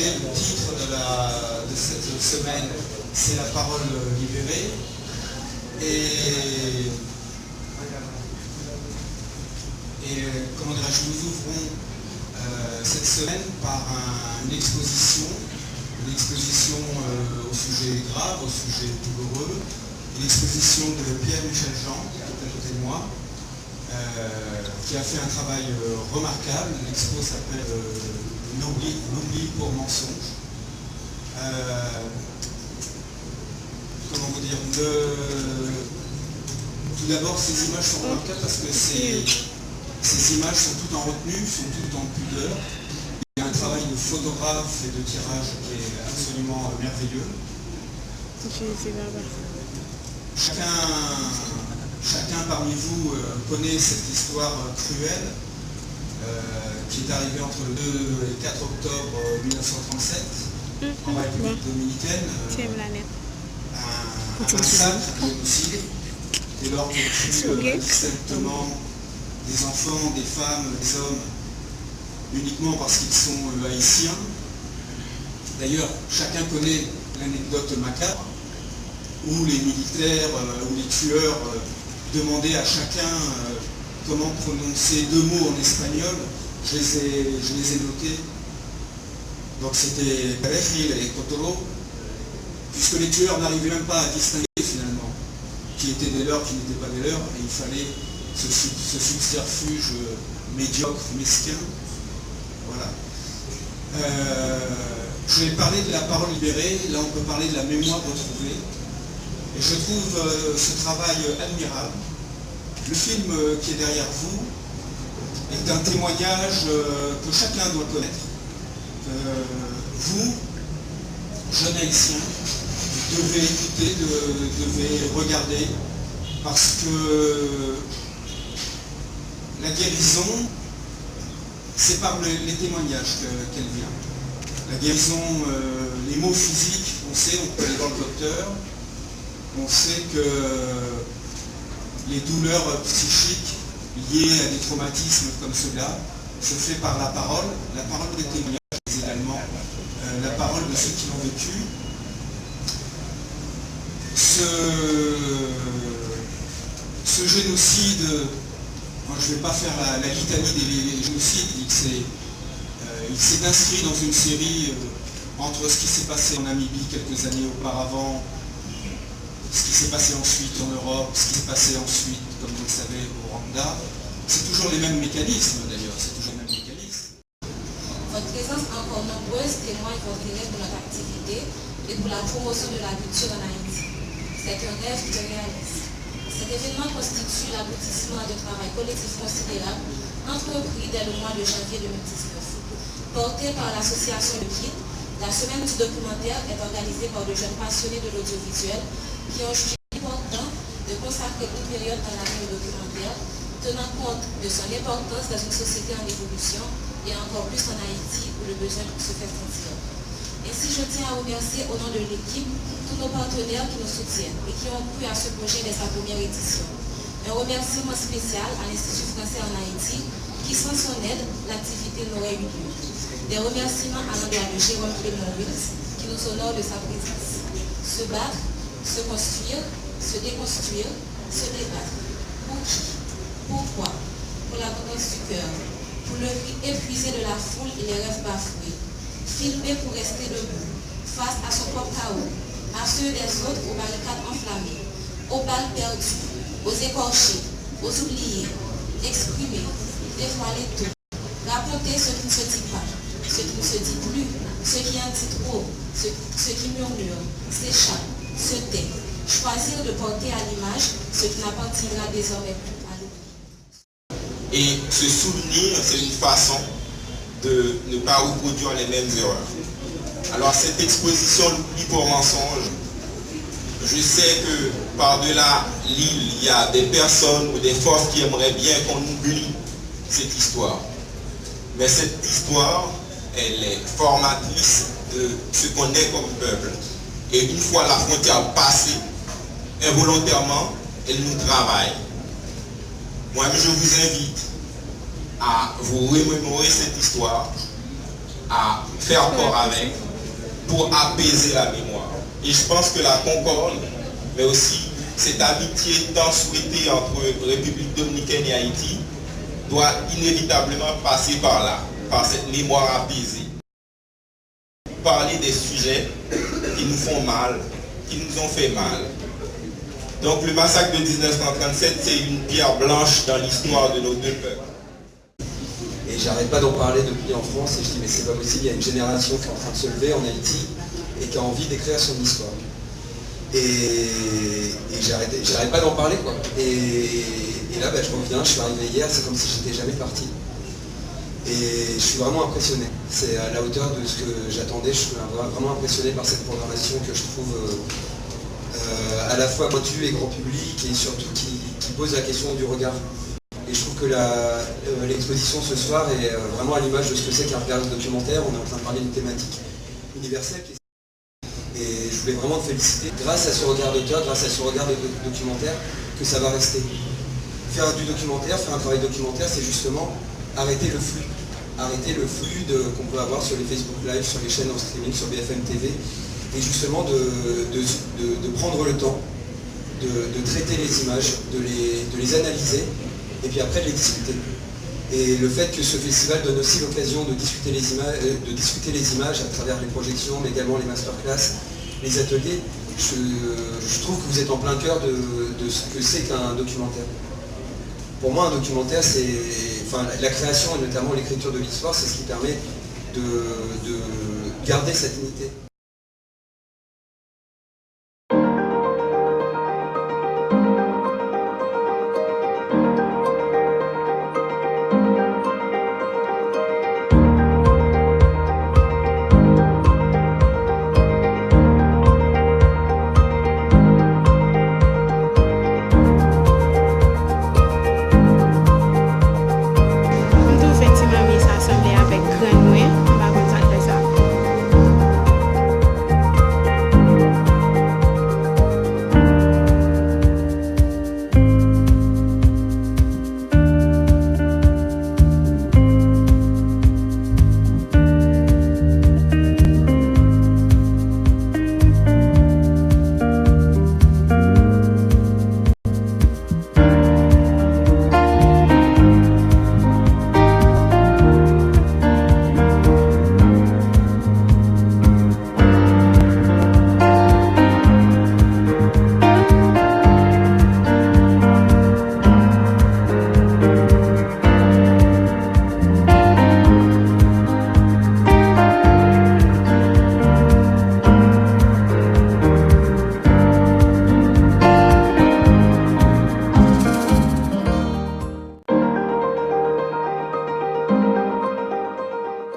savez, le titre de cette semaine, c'est la parole libérée. Et comment dirais-je, nous ouvrons cette semaine par une exposition au sujet grave, au sujet douloureux, une exposition de Pierre-Michel Jean, qui est à côté de moi, qui a fait un travail remarquable. L'expo s'appelle L'oubli pour mensonge. Comment vous dire, tout d'abord, ces images sont remarquables parce que ces images sont toutes en retenue, sont toutes en pudeur. Il y a un travail de photographe et de tirage qui est absolument merveilleux. Chacun parmi vous connaît cette histoire cruelle qui est arrivée entre le 2 et 4 octobre 1937 en République dominicaine. Un massacre, un génocide, dès lors qu'on tue exactement des enfants, des femmes, des hommes, uniquement parce qu'ils sont haïtiens. D'ailleurs, chacun connaît l'anecdote macabre, où les militaires ou les tueurs demandaient à chacun comment prononcer deux mots en espagnol. Je les ai notés. Donc c'était Perejil et Cotoro, puisque les tueurs n'arrivaient même pas à distinguer finalement qui étaient des leurs, qui n'étaient pas des leurs, et il fallait ce subterfuge médiocre, mesquin. Voilà. Je vais parler de la parole libérée, là on peut parler de la mémoire retrouvée. Et je trouve ce travail admirable. Le film qui est derrière vous est un témoignage que chacun doit connaître. Vous, jeunes haïtiens, devez écouter, devez regarder, parce que la guérison, c'est par les témoignages qu'elle vient. La guérison, les mots physiques, on sait, on peut aller voir le docteur, on sait que les douleurs psychiques liées à des traumatismes comme ceux-là se fait par la parole des témoignages, mais également la parole de ceux qui l'ont vécu. Ce génocide, moi je ne vais pas faire la litanie des génocides, il s'est inscrit dans une série entre ce qui s'est passé en Namibie quelques années auparavant, ce qui s'est passé ensuite en Europe, ce qui s'est passé ensuite, comme vous le savez, au Rwanda. C'est toujours les mêmes mécanismes d'ailleurs, c'est toujours les mêmes mécanismes. Votre présence encore nombreuse témoigne votre intérêt pour notre activité et pour la promotion de la culture en Haïti. C'est un rêve qui se réalise. Cet événement constitue l'aboutissement d'un travail collectif considérable entrepris dès le mois de janvier 2019. Porté par l'association de Guide, la semaine du documentaire est organisée par de jeunes passionnés de l'audiovisuel qui ont jugé important de consacrer une période dans l'année au documentaire, tenant compte de son importance dans une société en évolution et encore plus en Haïti où le besoin se fait sentir. Ainsi, je tiens à remercier au nom de l'équipe tous nos partenaires qui nous soutiennent et qui ont cru à ce projet dès sa première édition. Un remerciement spécial à l'Institut français en Haïti qui, sans son aide, l'activité n'aurait eu lieu. Des remerciements à l'endroit de Jérôme Clément Wills qui nous honore de sa présence. Se battre, se construire, se déconstruire, se débattre. Pour qui? Pourquoi? Pour l'abondance du cœur, pour le cri épuisé de la foule et les rêves bafoués. Filmer pour rester debout, face à son propre chaos, à ceux des autres aux barricades enflammées, aux balles perdues, aux écorchés, aux oubliés. Exprimer, dévoiler tout, raconter ce qui ne se dit pas, ce qui ne se dit plus, ce qui en dit trop, ce qui murmure, s'échappe, se tait. Choisir de porter à l'image ce qui n'appartiendra désormais plus à l'oubli. Et se souvenir, c'est une façon de ne pas reproduire les mêmes erreurs. Alors cette exposition L'oubli pour mensonge, je sais que par-delà l'île, il y a des personnes ou des forces qui aimeraient bien qu'on oublie cette histoire. Mais cette histoire, elle est formatrice de ce qu'on est comme peuple. Et une fois la frontière passée, involontairement, elle nous travaille. Moi, je vous invite à vous remémorer cette histoire, à faire corps avec pour apaiser la mémoire. Et je pense que la concorde, mais aussi cette amitié tant souhaitée entre République dominicaine et Haïti, doit inévitablement passer par là, par cette mémoire apaisée. Parler des sujets qui nous font mal, qui nous ont fait mal. Donc le massacre de 1937, c'est une pierre blanche dans l'histoire de nos deux peuples. Et j'arrête pas d'en parler depuis en France et je dis mais c'est pas possible, il y a une génération qui est en train de se lever en Haïti et qui a envie d'écrire son histoire. Et j'arrête pas d'en parler quoi. Et là je reviens, je suis arrivé hier, c'est comme si j'étais jamais parti. Et je suis vraiment impressionné. C'est à la hauteur de ce que j'attendais, je suis vraiment impressionné par cette programmation que je trouve à la fois pointue et grand public et surtout qui pose la question du regard. Et je trouve que l'exposition ce soir est vraiment à l'image de ce que c'est qu'un regard documentaire. On est en train de parler d'une thématique universelle. Et je voulais vraiment te féliciter, grâce à ce regard d'auteur, grâce à ce regard de documentaire, que ça va rester. Faire du documentaire, faire un travail documentaire, c'est justement arrêter le flux. Arrêter le flux qu'on peut avoir sur les Facebook Live, sur les chaînes en streaming, sur BFM TV. Et justement de prendre le temps, de traiter les images, de les analyser, et puis après de les discuter. Et le fait que ce festival donne aussi l'occasion de discuter les images à travers les projections, mais également les masterclass, les ateliers, je trouve que vous êtes en plein cœur de ce que c'est qu'un documentaire. Pour moi, un documentaire, la création et notamment l'écriture de l'histoire, c'est ce qui permet de garder cette unité.